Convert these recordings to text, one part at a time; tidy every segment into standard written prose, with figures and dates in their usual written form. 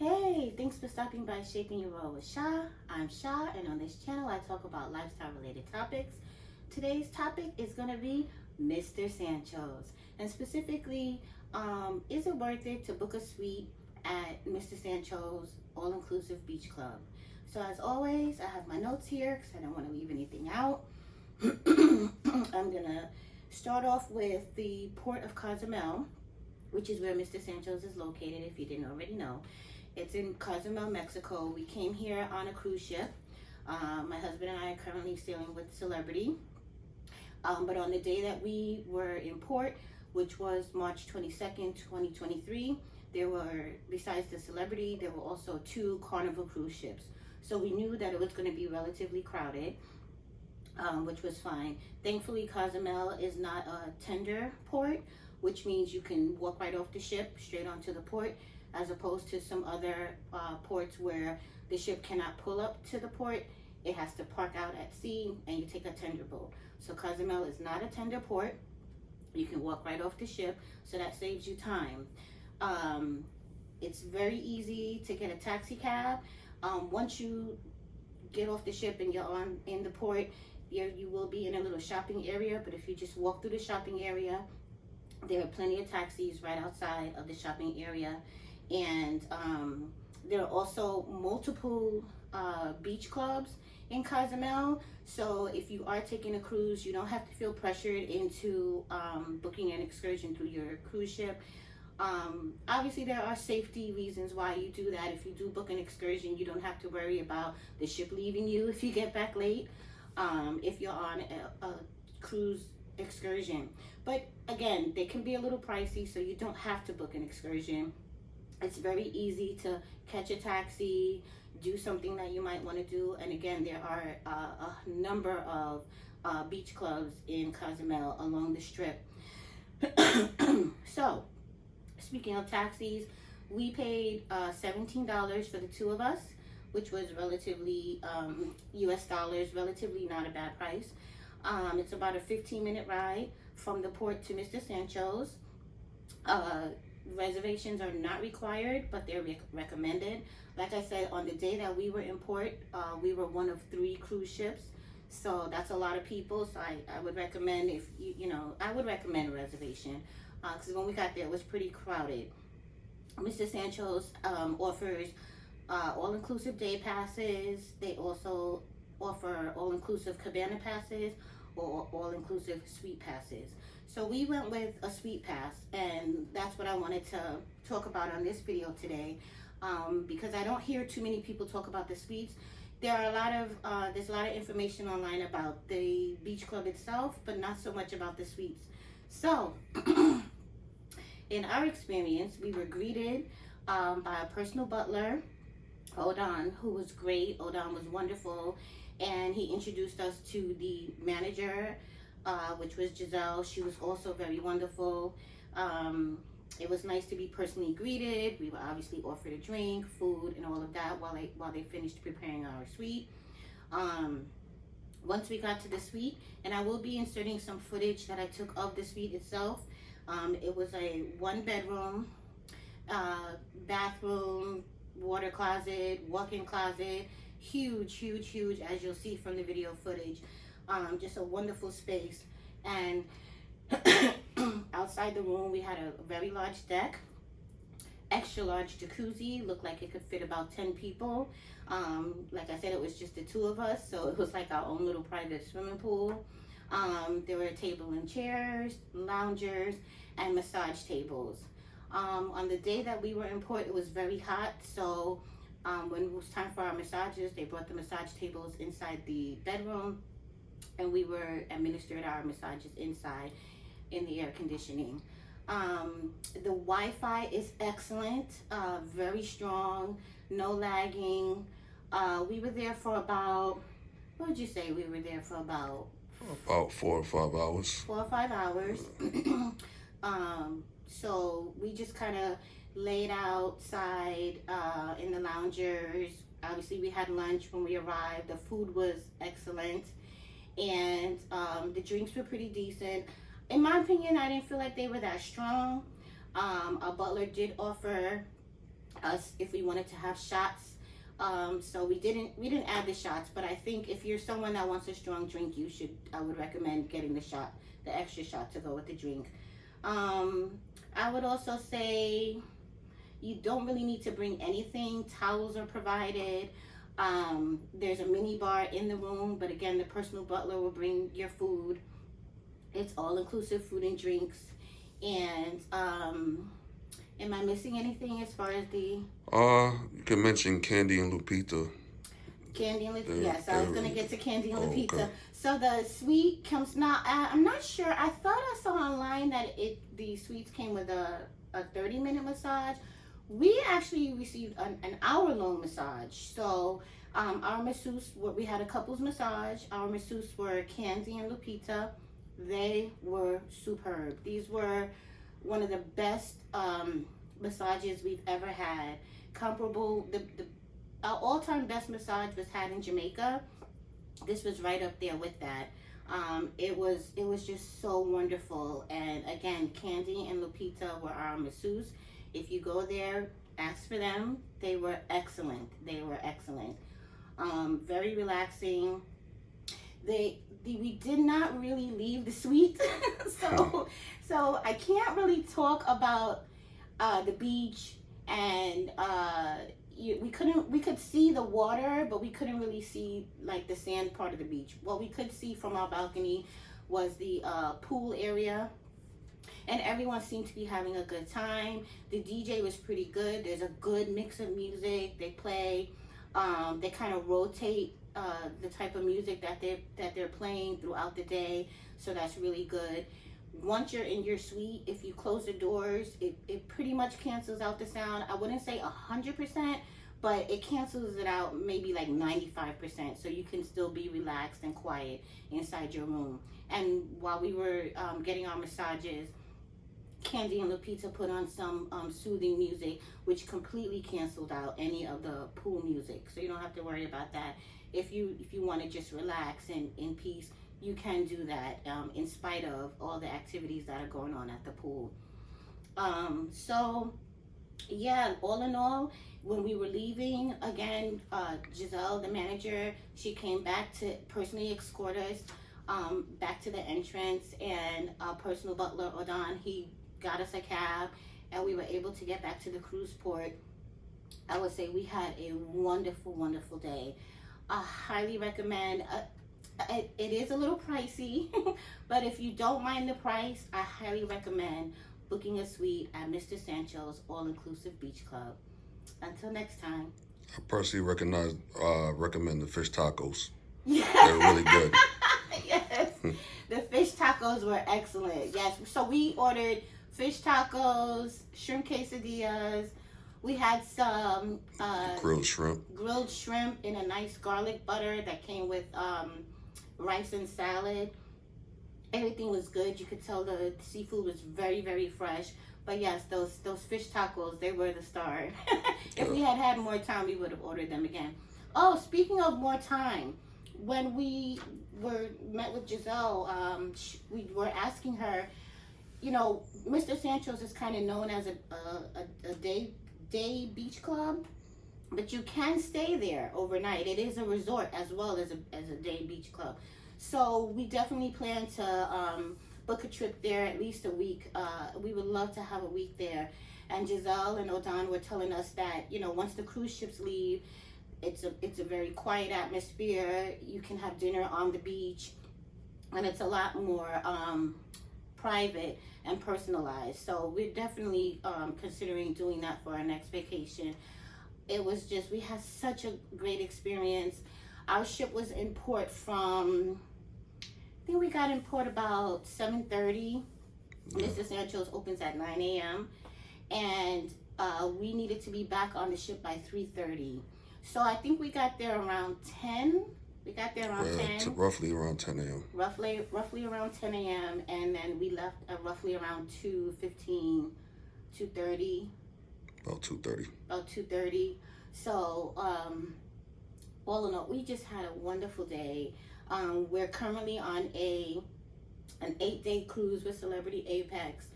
Hey, thanks for stopping by Shaping Your World with Sha. I'm Sha, and on this channel I talk about lifestyle related topics. Today's topic is going to be Mr. Sancho's, and specifically, is it worth it to book a suite at Mr. Sancho's all-inclusive beach club? So as always, I have my notes here because I don't want to leave anything out. I'm going to start off with the port of Cozumel, which is where Mr. Sancho's is located, if you didn't already know. It's in Cozumel, Mexico. We came here on a cruise ship. My husband and I are currently sailing with Celebrity. But on the day that we were in port, which was March 22nd, 2023, there were, besides the Celebrity, there were also 2 Carnival cruise ships. So we knew that it was going to be relatively crowded, which was fine. Thankfully, Cozumel is not a tender port, which means you can walk right off the ship straight onto the port, as opposed to some other ports where the ship cannot pull up to the port. It has to park out at sea and you take a tender boat. So Cozumel is not a tender port. You can walk right off the ship, so that saves you time. It's very easy to get a taxi cab. Once you get off the ship and you're in the port, you will be in a little shopping area, but if you just walk through the shopping area, there are plenty of taxis right outside of the shopping area. And there are also multiple beach clubs in Cozumel. So if you are taking a cruise, you don't have to feel pressured into booking an excursion through your cruise ship. Obviously, there are safety reasons why you do that. If you do book an excursion, you don't have to worry about the ship leaving you if you get back late, if you're on a cruise excursion. But again, they can be a little pricey, so you don't have to book an excursion. It's very easy to catch a taxi, do something that you might want to do. And again, there are a number of beach clubs in Cozumel along the strip. So, speaking of taxis, we paid $17 for the 2 of us, which was relatively, US dollars, relatively not a bad price. It's about a 15-minute ride from the port to Mr. Sancho's. Reservations are not required, but they're recommended. Like I said, on the day that we were in port, we were one of 3 cruise ships, so that's a lot of people. So I would recommend, if I would recommend a reservation, because when we got there it was pretty crowded. Mr. Sancho's offers all-inclusive day passes. They also offer all-inclusive cabana passes or all-inclusive suite passes. So we went with a suite pass, and that's what I wanted to talk about on this video today, because I don't hear too many people talk about the suites. There's a lot of information online about the beach club itself, but not so much about the suites. So in our experience, we were greeted by a personal butler, Odon, who was great. Odon was wonderful, and he introduced us to the manager, which was Giselle. She was also very wonderful. It was nice to be personally greeted. We were obviously offered a drink, food, and all of that while they finished preparing our suite. Once we got to the suite, and I will be inserting some footage that I took of the suite itself. It was a 1-bedroom, bathroom, water closet, walk-in closet, huge, as you'll see from the video footage. Just a wonderful space. And outside the room we had a very large deck, extra large jacuzzi, looked like it could fit about 10 people. Like I said, it was just the 2 of us, so it was like our own little private swimming pool. There were a table and chairs, loungers, and massage tables. On the day that we were in port, it was very hot, so when it was time for our massages, they brought the massage tables inside the bedroom, and we were administered our massages inside in the air conditioning. The Wi-Fi is excellent, very strong, no lagging. We were there for about, what would you say? We were there for about 4 or 5 hours. 4 or 5 hours. So we just kind of laid outside in the loungers. Obviously, we had lunch when we arrived. The food was excellent, and the drinks were pretty decent. In my opinion, I didn't feel like they were that strong. Our butler did offer us if we wanted to have shots. So we didn't add the shots, but I think if you're someone that wants a strong drink, I would recommend getting the extra shot to go with the drink. I would also say you don't really need to bring anything. Towels are provided. There's a mini bar in the room, but again, the personal butler will bring your food. It's all inclusive food and drinks. And am I missing anything as far as the You can mention Candy and Lupita. Candy and Lupita? Yes, I was gonna get to Candy and Lupita. Okay. So the suite comes now. I'm not sure. I thought I saw online that the suites came with a 30-minute massage. We actually received an hour-long massage. So our masseuse, we had a couples massage. Our masseuse were Candy and Lupita. They were superb. These were one of the best massages we've ever had. Comparable, our all-time best massage was had in Jamaica. This was right up there with that. It was just so wonderful. And again, Candy and Lupita were our masseuse. If you go there, ask for them. They were excellent. Very relaxing. We did not really leave the suite, so I can't really talk about the beach, and we could see the water, but we couldn't really see like the sand part of the beach. What we could see from our balcony was the pool area, and everyone seemed to be having a good time. The DJ was pretty good. There's a good mix of music. They play. They kind of rotate the type of music that they're playing throughout the day, so that's really good. Once you're in your suite, if you close the doors, it pretty much cancels out the sound. I wouldn't say 100%, but it cancels it out maybe like 95%, so you can still be relaxed and quiet inside your room. And while we were getting our massages, Candy and Lupita put on some soothing music, which completely canceled out any of the pool music, so you don't have to worry about that. If you want to just relax and in peace, you can do that in spite of all the activities that are going on at the pool. So yeah, all in all, when we were leaving, again, Giselle, the manager, she came back to personally escort us back to the entrance, and our personal butler, Odon, he got us a cab, and we were able to get back to the cruise port. I would say we had a wonderful day. I highly recommend. It is a little pricey, but if you don't mind the price, I highly recommend booking a suite at Mr. Sancho's All-Inclusive Beach Club. Until next time. I personally recommend the fish tacos. Yeah. They're really good. Yes, the fish tacos were excellent. Yes, so we ordered fish tacos, shrimp quesadillas. We had some Grilled shrimp in a nice garlic butter that came with rice and salad. Everything was good. You could tell the seafood was very fresh. But yes, those fish tacos, they were the star. If we had more time, we would have ordered them again. Oh, speaking of more time, when we met with Giselle, we were asking her, you know, Mr. Sancho's is kind of known as a day beach club, but you can stay there overnight. It is a resort as well as a day beach club. So we definitely plan to book a trip there at least a week. We would love to have a week there. And Giselle and Odon were telling us that, you know, once the cruise ships leave, it's a very quiet atmosphere. You can have dinner on the beach, and it's a lot more private and personalized. So we're definitely considering doing that for our next vacation. It was just, we had such a great experience. Our ship was in port from, I think we got in port about 7:30. Mr. Sancho's opens at 9 a.m. And we needed to be back on the ship by 3:30. So I think we got there around 10. We got there around 10. Roughly around 10 a.m. Roughly around 10 a.m. And then we left roughly around 2:15, 2:30. About 2:30. About 2:30. So all in all, we just had a wonderful day. We're currently on an 8-day cruise with Celebrity Apex,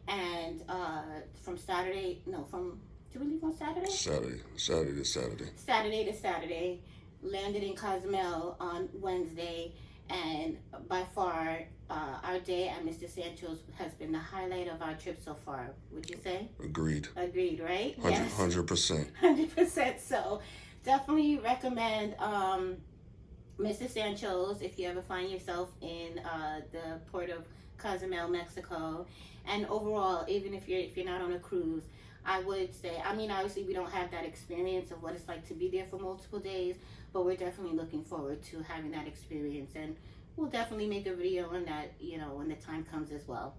and from Did we leave on Saturday? Saturday to Saturday. Saturday to Saturday. Landed in Cozumel on Wednesday, and by far, our day at Mr. Sancho's has been the highlight of our trip so far. Would you say? Agreed. Agreed, right? 100%. 100%. So, definitely recommend Mr. Sancho's if you ever find yourself in the port of Cozumel, Mexico, and overall, even if you're not on a cruise. I would say, I mean, obviously we don't have that experience of what it's like to be there for multiple days, but we're definitely looking forward to having that experience, and we'll definitely make a video on that, when the time comes as well.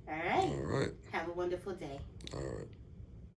All right. All right. Have a wonderful day. All right.